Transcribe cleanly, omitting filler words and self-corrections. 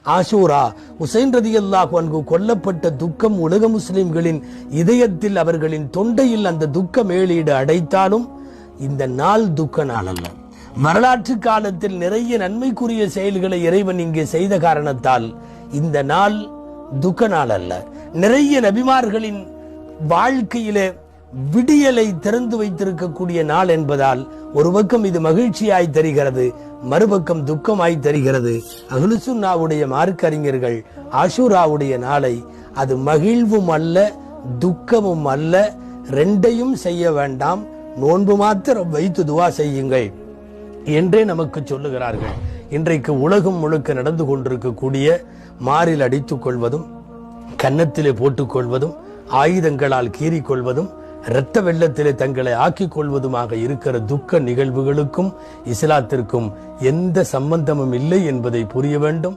ஆஷூரா, ஹுசைன் ரலியல்லாஹு அன்ஹு கொல்லப்பட்ட துக்கம் உலக முஸ்லிம்களின் இதயத்தில், அவர்களின் தொண்டையில் அந்த துக்க மேலீடு அடைத்தாலும் இந்த நாள் துக்க நாள் அல்ல. வரலாற்று காலத்தில் நிறைய நன்மைக்குரிய செயல்களை இறைவன் இங்கே செய்த காரணத்தால் இந்த நாள் துக்க நாள் அல்ல. நிறைய நபிமார்களின் வாழ்க்கையிலே விடியலை திறந்து வைத்திருக்கக்கூடிய நாள் என்பதால் ஒரு பக்கம் இது மகிழ்ச்சியாய் தெரிகிறது, மறுபக்கம் துக்கமாய் தெரிகிறது. அஹ்லு சுன்னாவுடைய மார்க்க அறிஞர்கள் ஆஷூராவுடைய நாளை அது மகிழ்வும் அல்ல துக்கமும் அல்ல, ரெண்டையும் செய்ய வேண்டாம், நோன்பு மாத்திரம் வைத்து துவா செய்யுங்கள் என்றே நமக்கு சொல்லுகிறார்கள். இன்றைக்கு உலகம் முழுக்க நடந்து கொண்டிருக்கக்கூடிய மாரில் அடித்துக் கொள்வதும், கன்னத்திலே போட்டுக் கொள்வதும், ஆயுதங்களால் கீறிக்கொள்வதும், இரத்த வெள்ளத்திலே தங்களை ஆக்கிக் கொள்வதுமாக இருக்கிற துக்க நிகழ்வுகளுக்கும் இஸ்லாத்திற்கும் எந்த சம்பந்தமும் இல்லை என்பதை புரிய வேண்டும்.